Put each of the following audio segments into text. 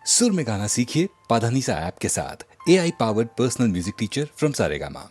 सुर में गाना सीखिए पाधानीसा ऐप के साथ। AI powered personal music teacher from Saregama.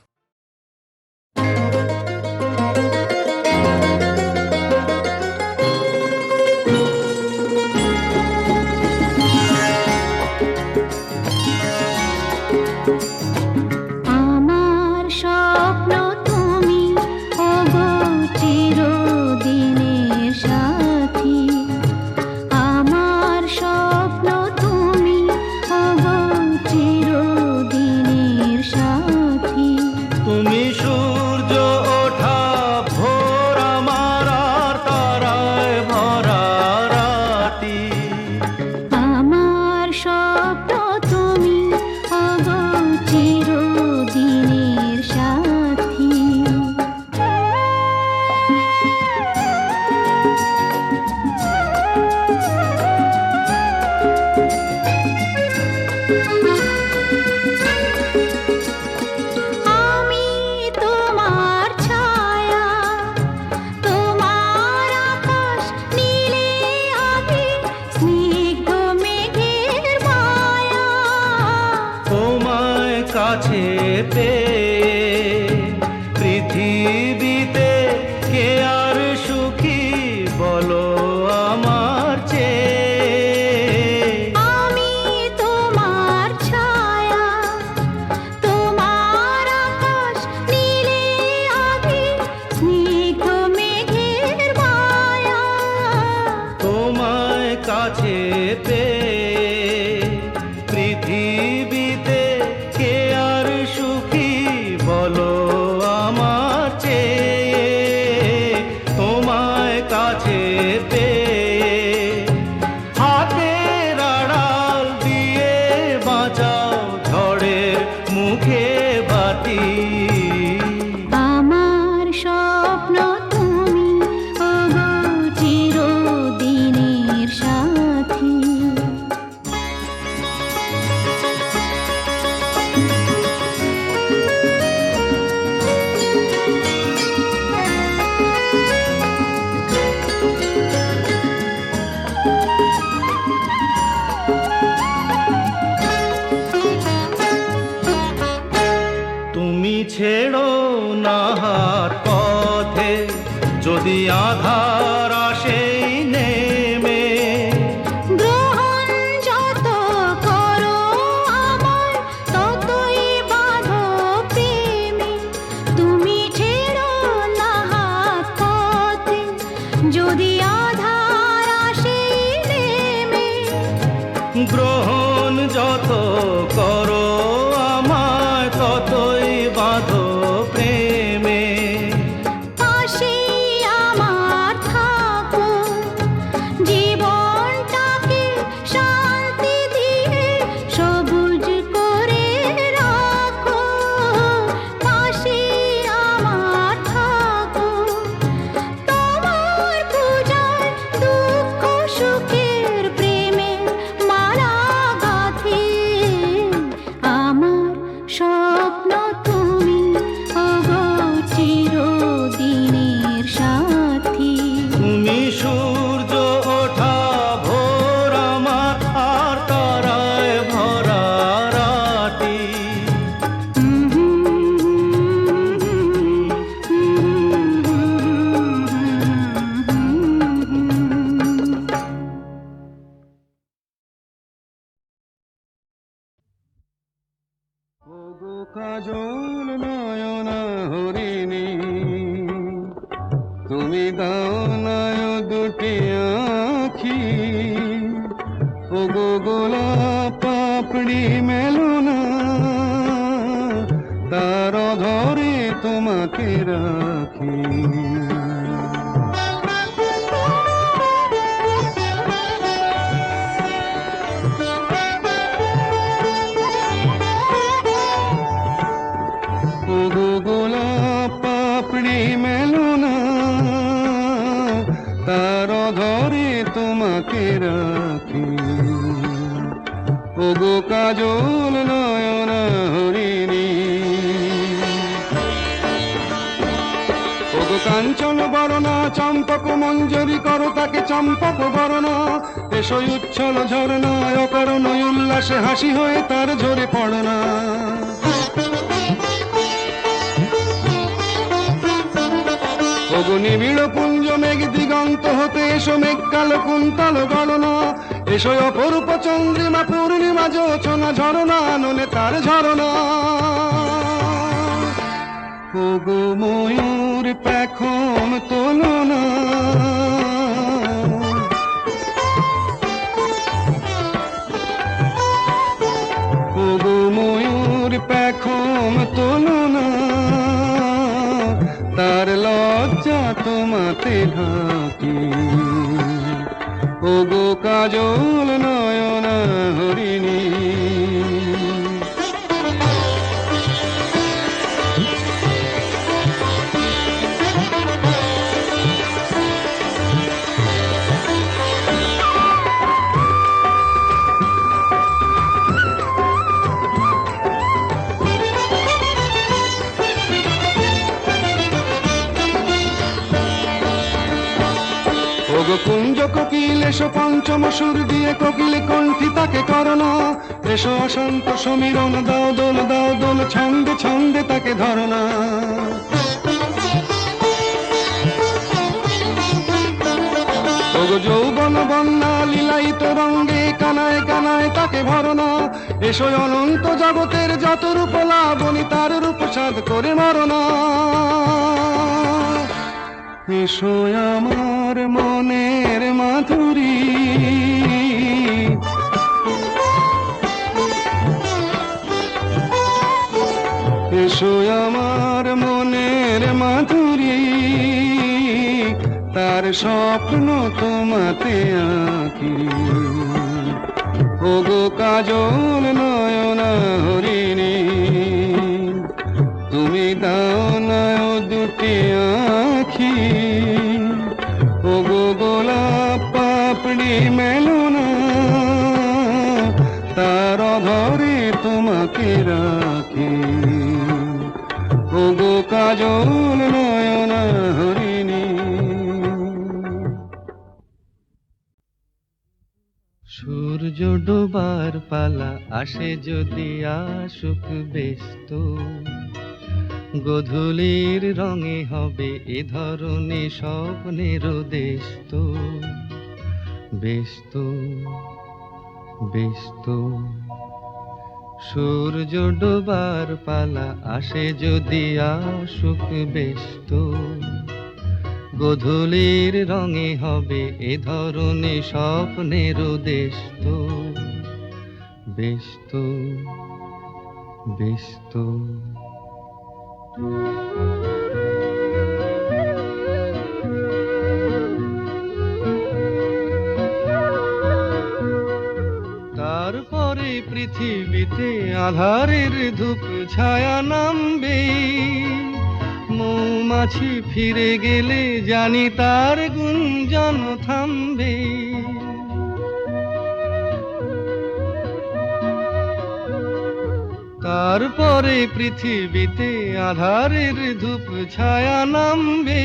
কাছে পেয়ে পৃথিবীতে কে আর সুখী বলো আমার চেয়ে। আমি তোমার ছায়া, তোমার আকাশ নীলে আভি, স্নিগ্ধ মেঘের মায়া। তোমায় কাছে পেয়ে পৃথিবীতে কে আর সুখী বলো আমার চেয়ে। তোমায় কাছে পেয়ে হাতের আড়াল দিয়ে বাঁচাও ঝড়ের মুখে বাতি। আমার স্বপ্ন তুমি ওগো চিরদিনের সাথী। তুমি ছেড়ো না হাত পথে যদি আধার আসে নেমে। গ্রহণ যত করো আমার ততই বাঁধো প্রেমে। তুমি ছেড়ো না হাত পথে যদি আধার আসে নেমে। গ্রহণ যত করো আমায় ততই বাঁধো প্রেমে। পাশে আমার থাকো, জীবনটাকে শান্তি দিয়ে সবুজ করে রাখো। পাশে আমার থাকো, তোমার পূজায় দুঃখ সুখের প্রেমের মালা গাঁথি। আমার স্বপ্ন তুমি ওগো চিরদিনের সাথী। তুমি সূর্য ওঠা ভোর আমার আর তারায় ভরা রাতি। ওগো কাজল নয়না হরিণী, তুমি দাও নয় দুটি আখি। ওগো গোলাপ পাপড়ি মেলো না, তার ধরে তোমাকে রাখি। ওগো গোলাপ পাপড়ি মেলো না, তার ধরে তোমাকে রাখি। ওগো কাজল নয়না হরিণী, ওগো কাঞ্চন বরণা চম্পক মঞ্জরি করো তাকে চম্পক বরণা। এসো উচ্ছল ঝরনা অকার নয়ন আসে হাসি হয়ে তার ঝরে পড়ো না। ওগো নিবিড় পুঞ্জ মেঘ দিগন্ত হতে এসো মেঘ কালো কুন্তল গণনা, এসো অপরূপ চন্দ্রিমা পূর্ণিমা যোচনা ঝরনা নলে তার ঝরনা। ওগো ময়ূর পেখম তোলো না, ওগো ময়ূর পেখম তোলো না, তার লজ্জা তোমাতে ঢাকি। ওগো কাজল নয়না হরিণী, ওগো কুঞ্জ কোকিল এসো পঞ্চম সুর দিয়ে কোকিল কণ্ঠী তাকে করোনা, এসো অশান্ত সমীরণ দাও দোল ছন্দে ছন্দে তাকে ধরনা। ওগো যৌবন বন্যা লীলায়িত রঙ্গে কানায় কানায় তাকে ভরনা, এসো অনন্ত জগতের যত রূপ লাবণী তার রূপ সাধ করে মরনা। এসো আমার মনের মাধুরী, এসো আমার মনের মাধুরী, তার স্বপ্ন তোমাতে আঁকি। ওগো কাজল নয়না হরিণী, তুমি দাও না দুটি আঁখি। ওগো গোলাপ পাপড়ি মেলো না, তার ধরে তোমাকে রাখি। ওগো কাজল নয়না হরিণী। সূর্য ডোবার পালা আসে যদি আসুক ব্যস্ত, গোধূলির রঙে হবে এ ধরনের স্বপ্নের দেশ তো। ব্যস্ত ব্যস্ত সূর্য ডোবার পালা আসে যদি আসুক ব্যস্ত, গোধূলির রঙে হবে এ ধরনের স্বপ্নের দেশ তো। ব্যস্ত ব্যস্ত তারপরে পৃথিবীতে আধারের ধূপ ছায়া নামবে, মৌমাছি ফিরে গেলে জানি তার গুঞ্জন থামবে। তারপরে পৃথিবীতে আধারের ধূপ ছায়া নামবে,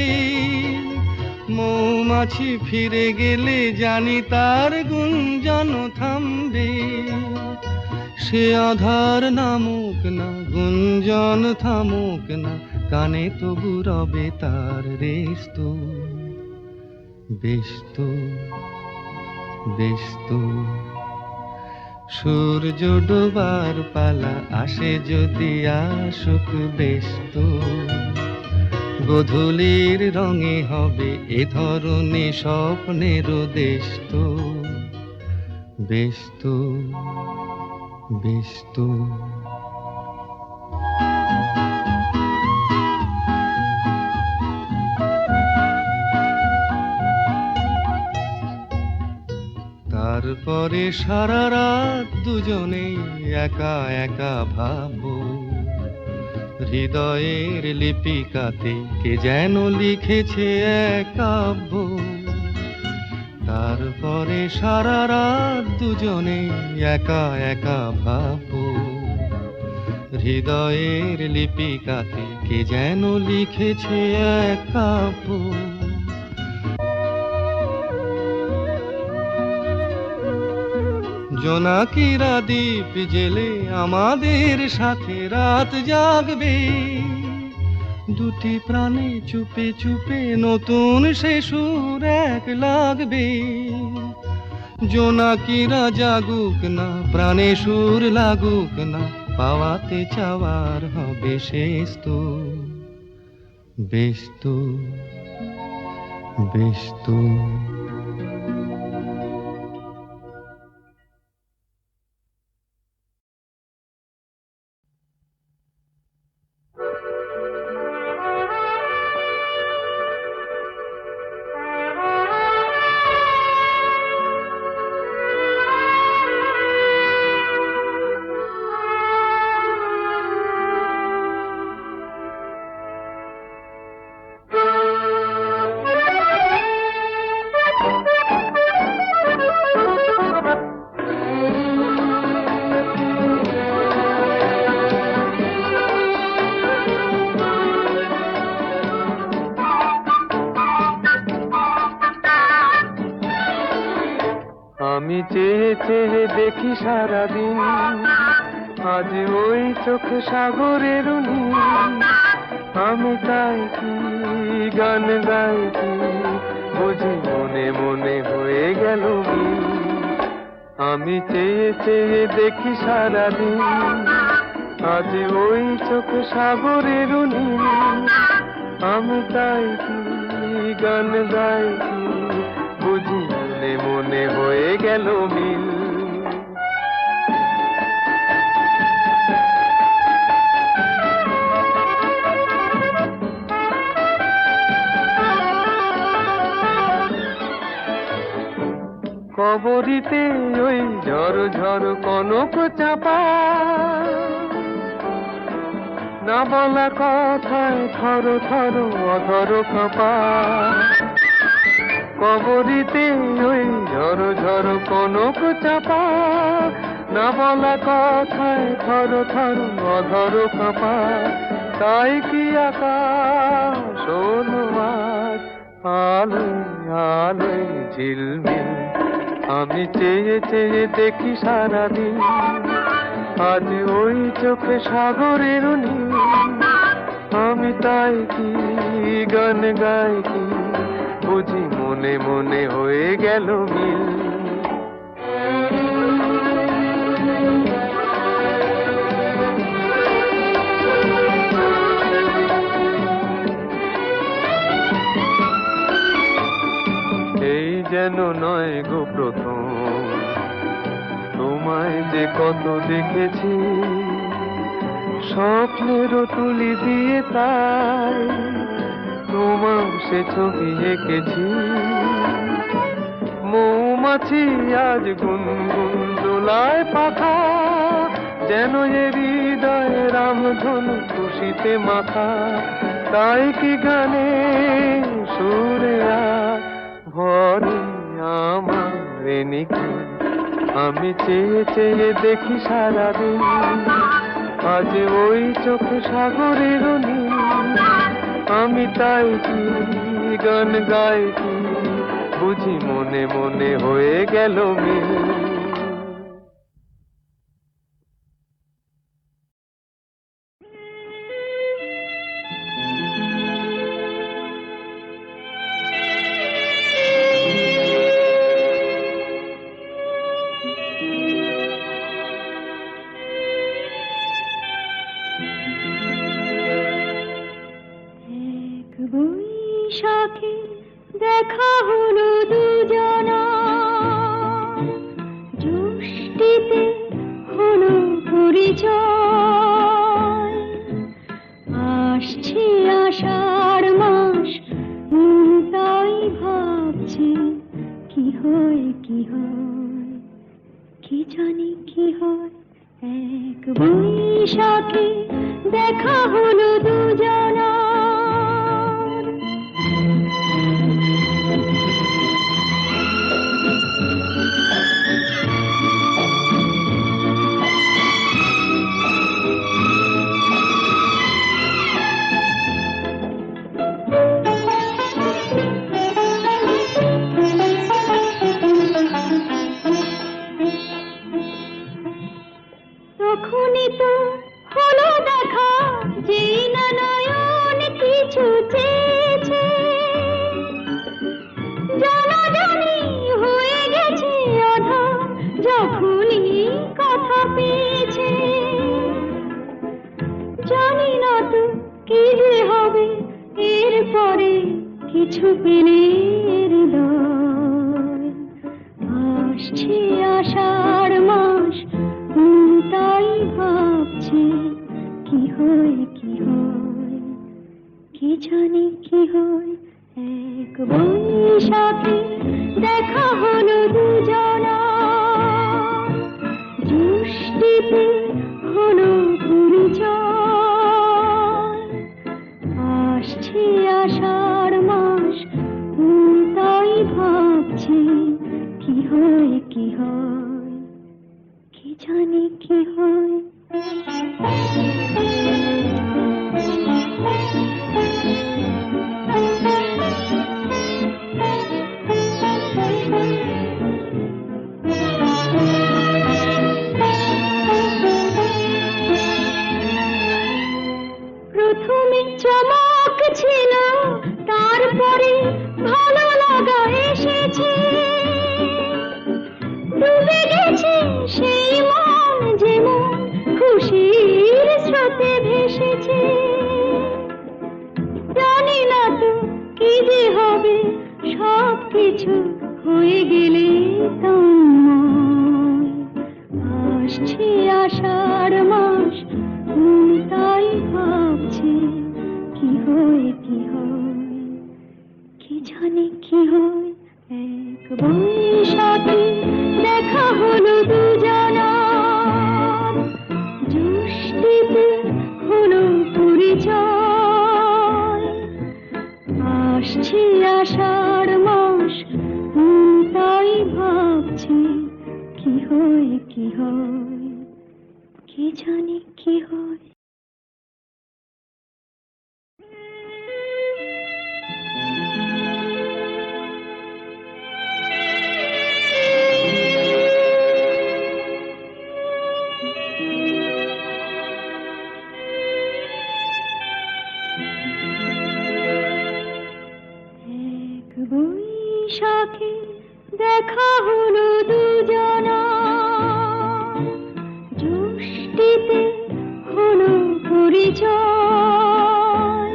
মৌমাছি ফিরে গেলে জানি তার গুঞ্জন থামবে। সে আধার নামুক না গুঞ্জন থামুক না, কানে তবু রবে তার রেস্ত। ব্যস্ত ব্যস্ত সূর্য ডোবার পালা আসে যদি আসুক ব্যস্ত, গোধূলির রঙে হবে এ ধরনের স্বপ্নের দেশ তো। ব্যস্ত ব্যস্ত তারপরে সারা রাত দুজনে একা একা ভাববো, হৃদয়ের লিপিকাতে কে যেন লিখেছে এক কাব্য। তারপরে সারা রাত দুজনে একা একা ভাববো, হৃদয়ের লিপিকাতে কে যেন লিখেছে এক কাব্য। জোনাকিরা দীপ জেলে আমাদের সাথে রাত জাগবে, দুটি প্রাণে চুপে চুপে নতুন সে সুর এক লাগবে। জোনাকিরা জাগুক না, প্রাণে সুর লাগুক না, পাওয়াতে চাওয়ার হবে শেষ তো, বেশ তো, বেশ তো। আমি চেয়ে চেয়ে দেখি সারাদিন, আজ ওই চোখে সাগরের নীল। আমি তাই কি গান গাই কি, বুঝি মনে মনে হয়ে গেল মিল। আমি চেয়ে চেয়ে দেখি সারাদিন, আজ ওই চোখে সাগরের নীল। আমি তাই কি গান গাই কি, বুঝি মনে মনে হয়ে গেল মিল। কবরিতে ওই ঝড় ঝড় কনক চাপা, না বলা কথায় থর থর অধর কাঁপা। কবরিতে ওই ঝড় ঝড় কনক চাপা, না বলা কথায় থর থর অধর কাঁপা। তাই কি আকাশ হলো আজ আলোয় আলোয় ঝিলমিল। আমি চেয়ে চেয়ে দেখি সারাদিন, আজ ওই চোখে সাগরের নীল। আমি তাই কি গান গাই কি, বুঝি মনে মনে হয়ে গেল মিল। এই যেন নয় গো প্রথম, তোমায় যে কত দেখেছি, স্বপ্নেরও তুলি দিয়ে তাই তোমার সে ছবি এঁকেছি। মৌমাছি আজ গুনগুন দোলায় পাখা, যেন এ হৃদয় রামধনু খুশিতে মাখা। তাই কি গানে সুরে আজ ভরে আমার নিকি। আমি চেয়ে চেয়ে দেখি সারাদিন, আজ ওই চোখে সাগরের নীল। আমি তাই কি গান গাই কি, বুঝি মনে মনে হয়ে গেল মিল। বৈশাখে দেখা হলো দুজনা, জ্যৈষ্ঠীতে হলো পরিচয়। আসছে আষাঢ় মাস, তাই ভাবছি কি হয় কি হয়, কি জানি কি হয়। এক বৈশাখে দেখা হলো দুজনা। তখনই তো হলো দেখা, যেই না নয়ন কিছু চেয়েছে, জানাজানি হয়ে গেছে আধার যখনই কথা পেয়েছে। জানি না তো কি যে হবে এরপরে, কিছু পেলে হৃদয়। আসছে আষাঢ় মাস, তাই ভাবছি কি হয় কি হয়, কি জানি কি হয়। এক বৈশাখে দেখা হলো দুজনা, জ্যৈষ্ঠীতে হলো পরিচয়। আসছে আষাঢ় মাস, তাই ভাবছি কি হয় কি হয়, কি জানি কি হয়। প্রথমে চমক ছিল, তারপরে ভালো লাগা এসেছে। ডুবে গেছে সেই মন, যেমন খুশির স্রোতে ভেসেছে। জানি না তো কি যে হবে, সব কিছু হয়ে গেলে তন্ময়। আসছে আষাঢ় মাস, তাই ভাবছি কি হয় কি হয়, কি জানি কি হয়। এক বৈশাখে দেখা হলো দুজনা, জ্যৈষ্ঠীতে হলো পরিচয়। আসছে আষাঢ় মাস, তাই ভাবছি কি হয় কি হয়, কি জানি কি হয়। এক বৈশাখে দেখা হলো দুজনা, জ্যৈষ্ঠীতে হলো পরিচয়।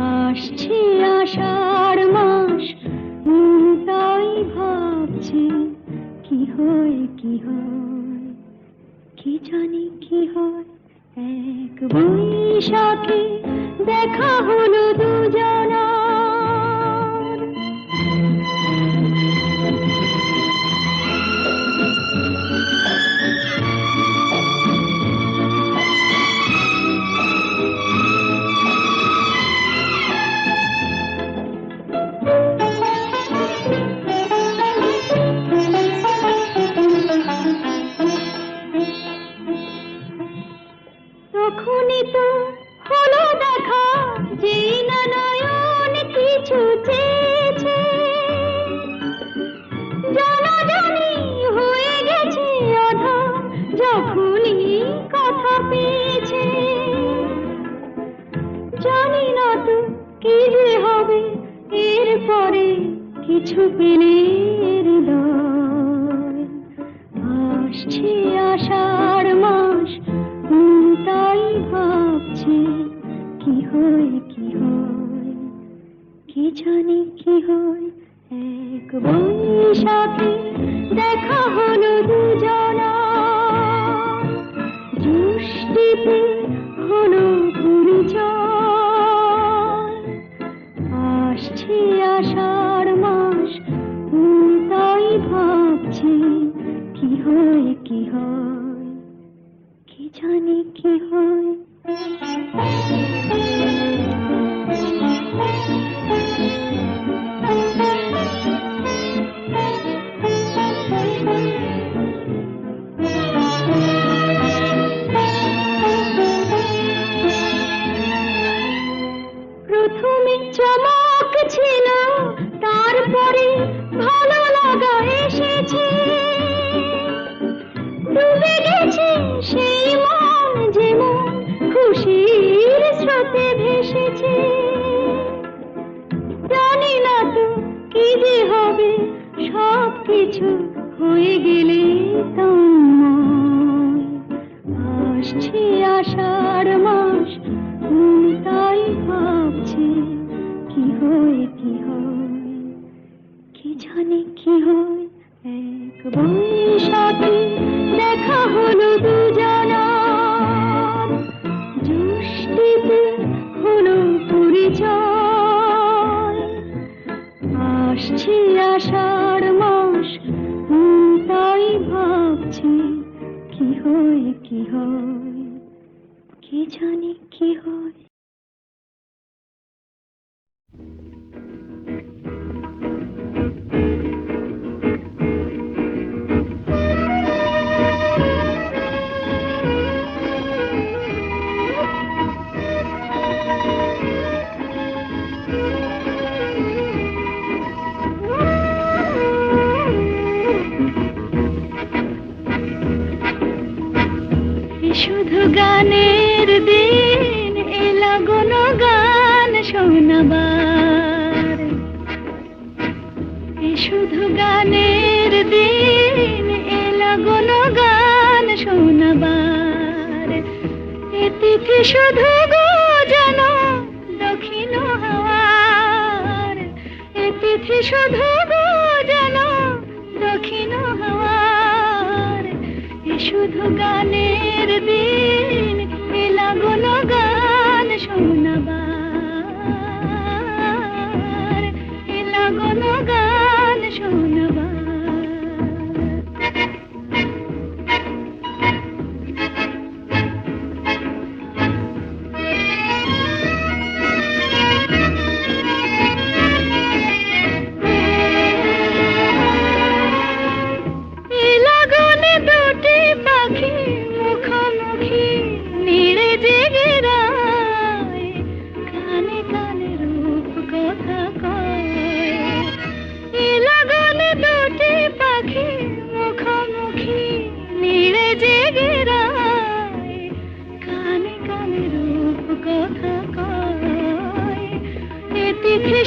আসছে আষাঢ় মাস, তাই ভাবছি কি হয় কি হয়, কি জানি কি হয়। এক বৈশাখে দেখা হলো দুজনা। তখনই তো হলো দেখা, যেই না নয়ন কিছু চেয়েছে, জানাজানি হয়ে গেছে আধার যখনই কথা পেয়েছে। জানি না তো কি যে হবে এরপরে, কিছু পেলে হৃদয়। আসছে আষাঢ় মাস, তাই ভাবছি কি হয় কি হয়, কি জানি কি হয়। এক বৈশাখে দেখা হলো দুজনা, জ্যৈষ্ঠীতে হলো পরিচয়। আসছে আষাঢ় মাস, তাই ভাবছি কি হয় কি হয়, কি জানি কি হয়। প্রথমে চমক ছিল, তারপরে ভালো লাগা এসেছে। ডুবে গেছে হয় কি হয়, কি জানি কি হয়। শুধু গানের দিন এলা গুন গান শোনাবার, শুধু গানের দিন এলা গুন গান শোনাবার। এ তিথি শুধু গো যেন দক্ষিণ হাওয়ার, এ তিথি শুধু গো যেন দক্ষিণ হাওয়ার। এ শুধু গানের দিন এলা গুন গান শোনাবার, এলা গুন গান শোনাবার।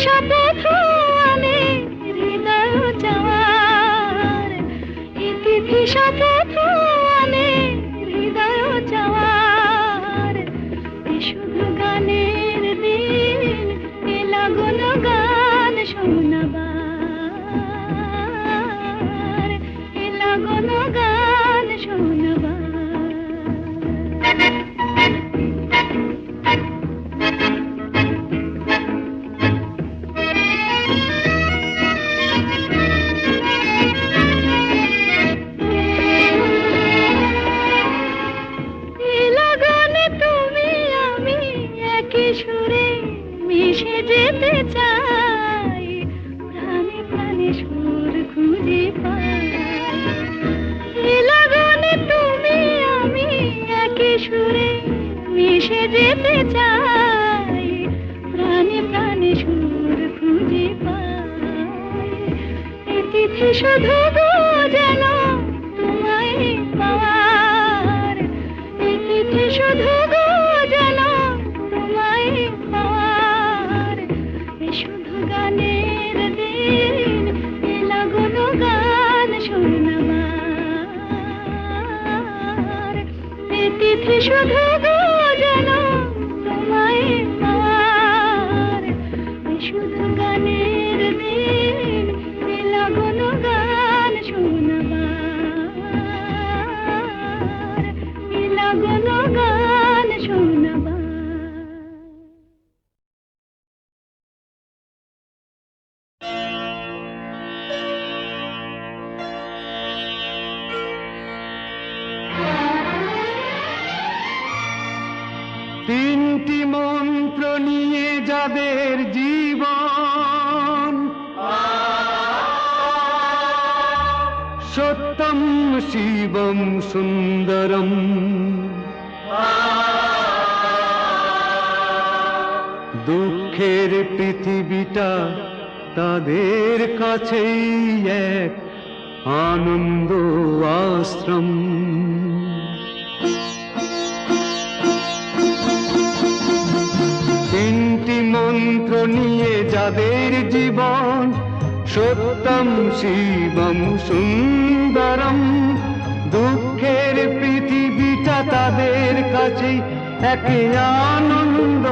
শপথ আমি হৃদয় চাওয়ার, এ তিথি শপথ আমি হৃদয় চাওয়ার। এ শুধু গানের দিন এলা গুন গান শোনাবার, এলা গুন গান শোনাবার। সুরে মিশে যেতে চাই, প্রাণে প্রাণে সুর খুঁজে পাই। লাগনে তুমি আমি একই সুরে মিশে যেতে চাই, প্রাণে প্রাণে সুর খুঁজে পাই। এ তিথি শুধু গো যেন তোমায় পাওয়ার, এ তিথি শুধু গো যেন পাওয়ার। এ শুধু গানের দিন এলা গুন গান শোনাবার, এ তিথি শুধু গো যেন তোমায় পাওয়ার। এ শুধু গানের দিন এলা গুন গান শোনাবার, এলা গুন গান শোনাবার। তিনটি মন্ত্র নিয়ে যাদের জীবন, সত্যম শিবম সুন্দরম, দুঃখের পৃথিবীটা তাদের কাছেই এক আনন্দ আশ্রম। তিনটি মন্ত্র নিয়ে যাদের জীবন, সত্যম শিবম সুন্দরম, দুঃখের পৃথিবীটা তাদের কাছেই এক আনন্দ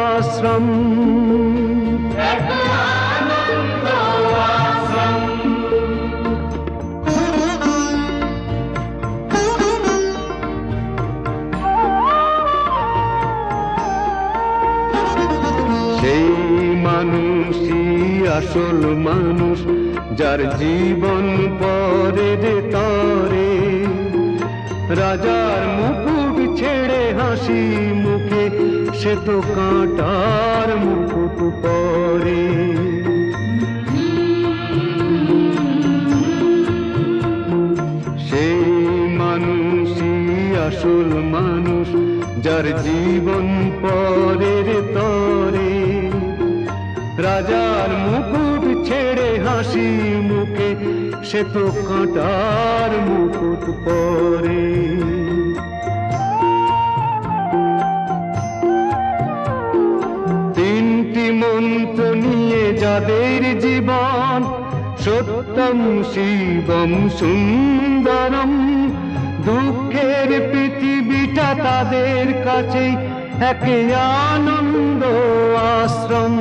আশ্রম। সেই মানুষই আসল মানুষ, যার জীবন পরে তরে রাজার মুকুট ছেড়ে হাসি মুখে সে তো কাঁটার মুকুট পরে। সেই মানুষই আসল মানুষ, যার জীবন পরের তরে। রাজার মুকুট ছেড়ে হাসি মুখে সে তো কাঁটার মুকুট পরে। তিনটি মন্ত্র নিয়ে যাদের জীবন, সত্যম শিবম সুন্দরম, দুঃখের পৃথিবীটা তাদের কাছেই এক আনন্দ আশ্রম।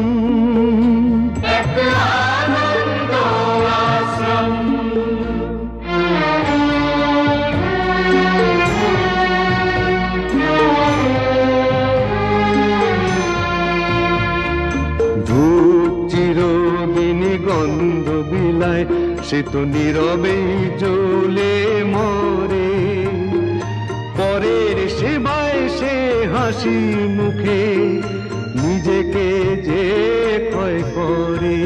আনন্দ আশ্রম। ধূপ চিরদিনই গন্ধ বিলায়, সে তো নীরবেই জ্বলে মরে। পরের সেবায় সে হাসি মুখে নিজেকে যে ক্ষয় করে।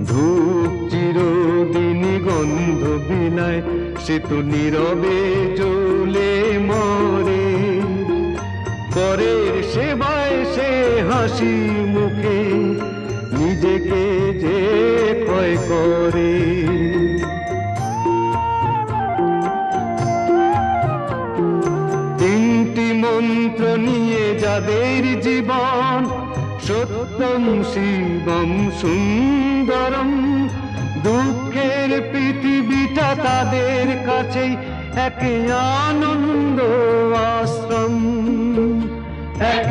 ধূপ চিরদিনই গন্ধ বিলায়, সে তো নীরবে জ্বলে মরে। পরের সেবায় সে হাসি মুখে নিজেকে যে ক্ষয় করে। তিনটি মন্ত্র নিয়ে যাদের জীবন, সত্যম শিবম সুন্দরম, দুঃখের পৃথিবীটা তাদের কাছেই এক আনন্দ আশ্রম। এক